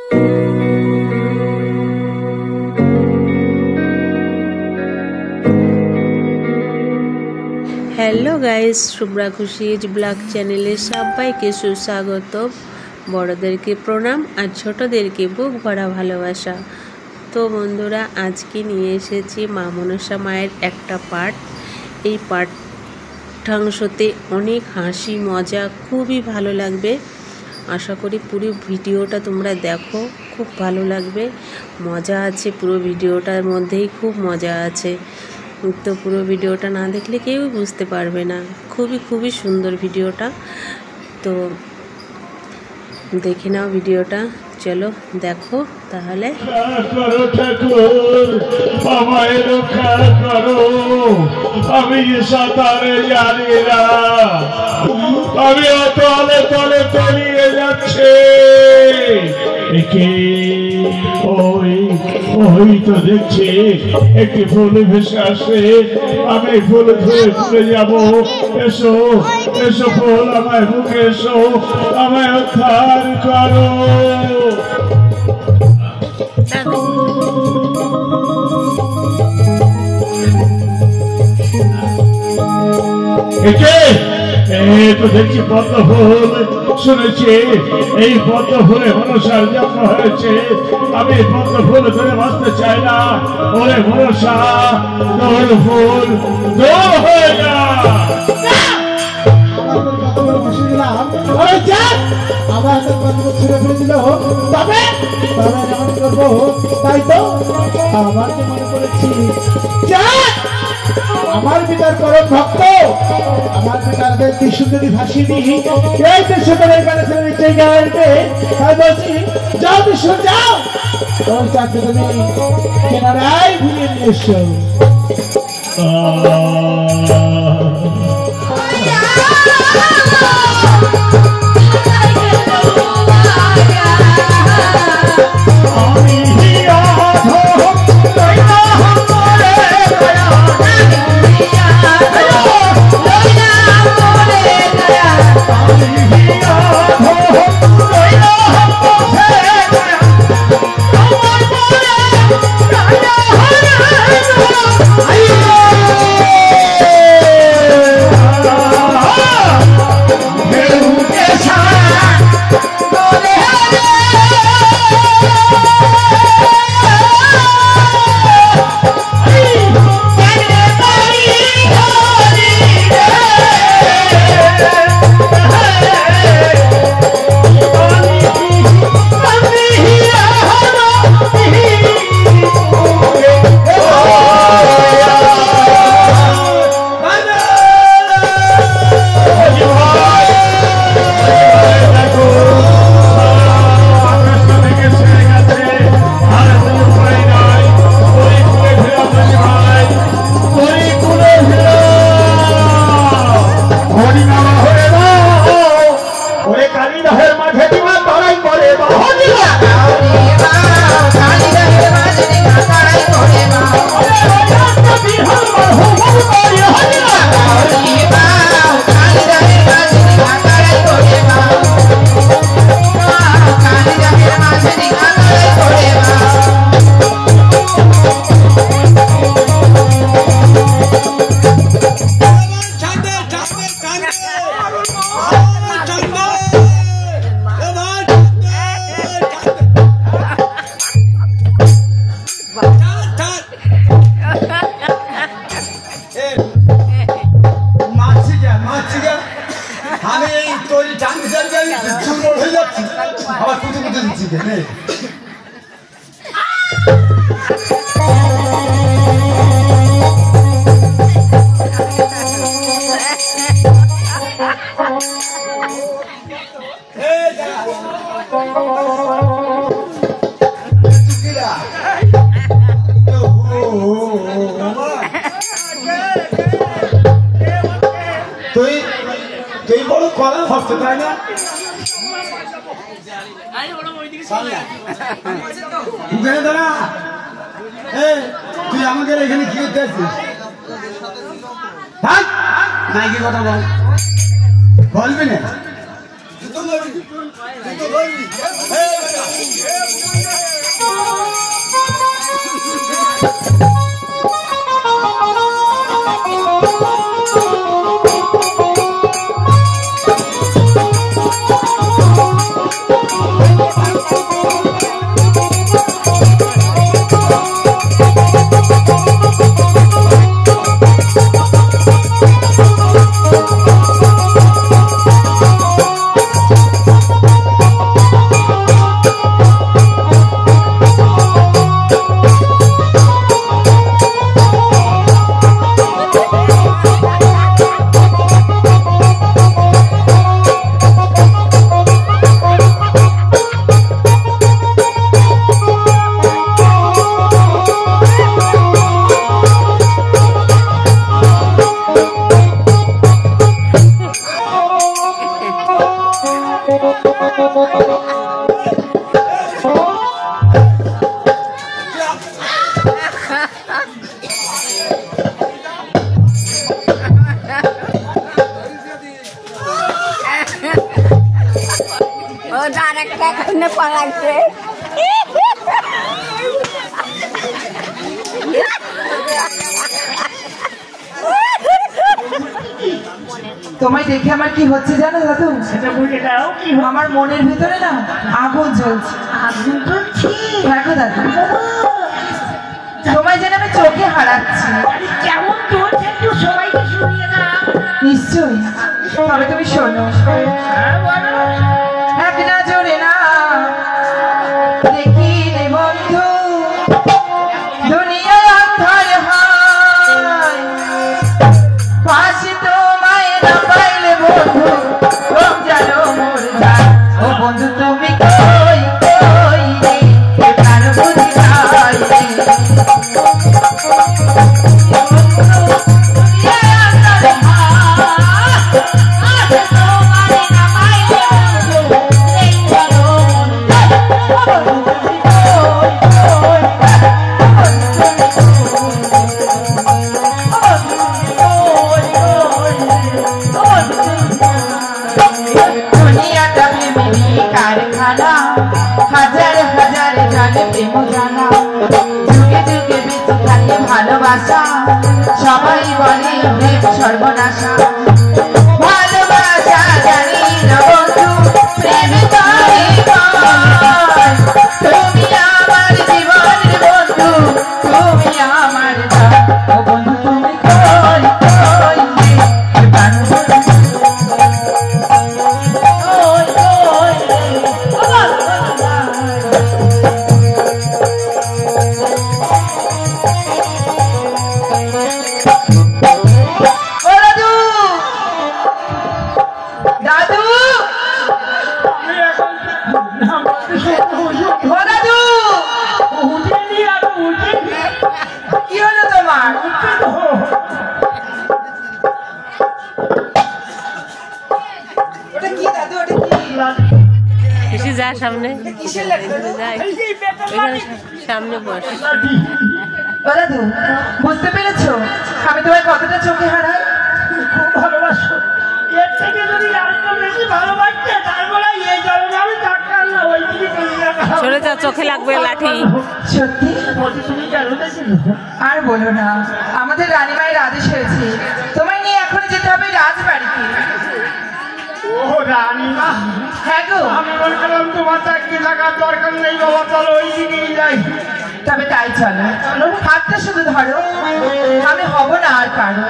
Hello guys, Shubhra খুশিজ blog চ্যানেলে সবাইকে সুস্বাগত। বড়দেরকে প্রণাম আর ছোটদেরকে বুক ভরা ভালোবাসা। তো বন্ধুরা, আজকে নিয়ে এসেছি মা মনসা মায়ের একটা পাঠ। এই পাঠাংশতে অনেক হাসি মজা, খুবই ভালো লাগবে। আশা করি পুরো ভিডিওটা তোমরা দেখো, খুব ভালো লাগবে। মজা আছে, পুরো ভিডিওটার মধ্যেই খুব মজা আছে। তো পুরো ভিডিওটা না দেখলে কেউ বুঝতে পারবে না। খুবই সুন্দর ভিডিওটা। তো দেখে নাও ভিডিওটা, চলো দেখো তাহলে। আমি সাঁতারে জানি না, আমি তলে তলে তলিয়ে যাচ্ছে। ওই তো দেখছি একটি ফুল ভেসে আসে, আমি ফুল ধরে ঘুরে যাবো। এসো এসো ফুল, আমায় বুকে এসো, আমায় উদ্ধার করো। তো দেখছি পদ্ম ফুল, শুনেছি এই পদ্ম ফুলে মনসার জন্ম হয়েছে। আমি পদ্ম ফুল ধরে বাঁচতে চাই না। ওরে মনসা, তোর ফুল দোল হয়ে যা। তাই তো আমার তো মনে করেছি আমার পিতার পরম ভক্ত, আমার পিতার কি সুন্দরী ভাসিনী এই দেশের মানুষের নিচে গাইবে। তাই বলছি, যাও বিশ্ব যাও, তোর চাকরি তুমি কেনারায় ঘুরিয়ে নিয়ে এসো। তুই বড় কলা ভক্ত, তাই না? তুই আমাদের এখানে কি করতে আসছিস? নাকি কথা বল, বলবি না? তোমায় দেখে আমার কি হচ্ছে জানো দাদু? সেটা বুঝে দাও কি আমার মনের ভিতরে না আগুন জ্বলছে। আগুন জ্বলছে? দেখো দাদু, তোমায় যেন আমি চোখে হারাচ্ছি। কেমন চলছে একটু সবাইকে শুনিয়ে দাও। নিশ্চয়ই, তবে তুমি শোনো। এক নজরে না দেখিলে বন্ধু দুনিয়া অন্ধকার হয়, পাশে তোমায় না পাইলে বন্ধু রোগ জানো মোর যায়। ও বন্ধু তুমি কই কই রে, প্রাণ বুঝি নাই রে। ভালোবাসা সবাই বলে সর্বনাশা, ভালোবাসা জানি না বন্ধু প্রেম করে হয়। তুমি আমার জীবনের বন্ধু, তুমি আমার ও বন্ধু তুমি কই কই যা সামনে সামনে বস। দাদু বুঝতে পেরেছো আমি তোমায় কতটা চোখে হারাই? ভালোবাসো এর থেকে যদি আরেকটু বেশি ভালোবাসতে তারপরে এই জন্য আমি ডাক্তার না ওই দিকে চলে যা, চোখে লাগবে লাঠি। সত্যি? তুমি জানো না আর বলো না, আমাদের রানীমায়ের আদেশ হয়েছে তোমায় নিয়ে এখন যেতে হবে রাজবাড়িতে। ও রানীমা, হ্যাঁ গো। আমি বলছিলাম তোমার চাকরি লাগার দরকার নেই বাবা, চলো ওই দিকেই যাই। তবে তাই চলো, হাতটা শুধু ধরো, আমি হব না আর কারো।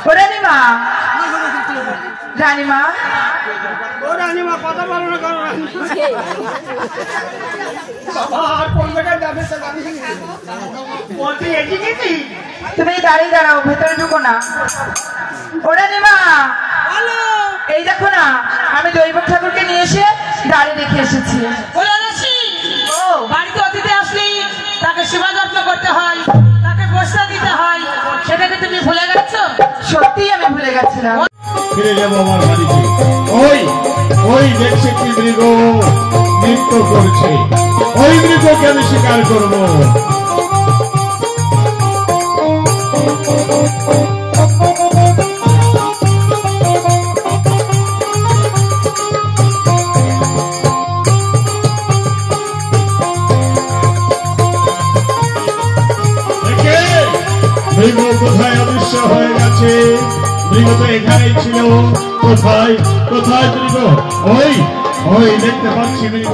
ও রানীমা, রানীমা, ও রানীমা কথা বলো না করো আর কোন জায়গায় যাবে তুমি দাঁড়িয়ে দাঁড়াও, ভেতরে ঢুকো না। ও রানীমা, এই দেখো না আমি দৈব ঠাকুরকে নিয়ে এসে দাঁড়িয়ে রেখে এসেছি। ও বাড়িতে অতিথি আসলে তাকে সেবা যত্ন করতে হয়, তাকে বসা দিতে হয়, সেটাকে তুমি ভুলে গেছো? সত্যিই আমি ভুলে গেছিলাম। ফিরে যাবো আমার বাড়িতে। ওই ওই দেখছি কি মৃগ নৃত্য করছে, ওই মৃগকে আমি স্বীকার করবো। গেছে। মৃগ তো এখানেই ছিল। কোথায় কোথায় মৃগ? ওই ওই দেখতে পাচ্ছি মৃগ।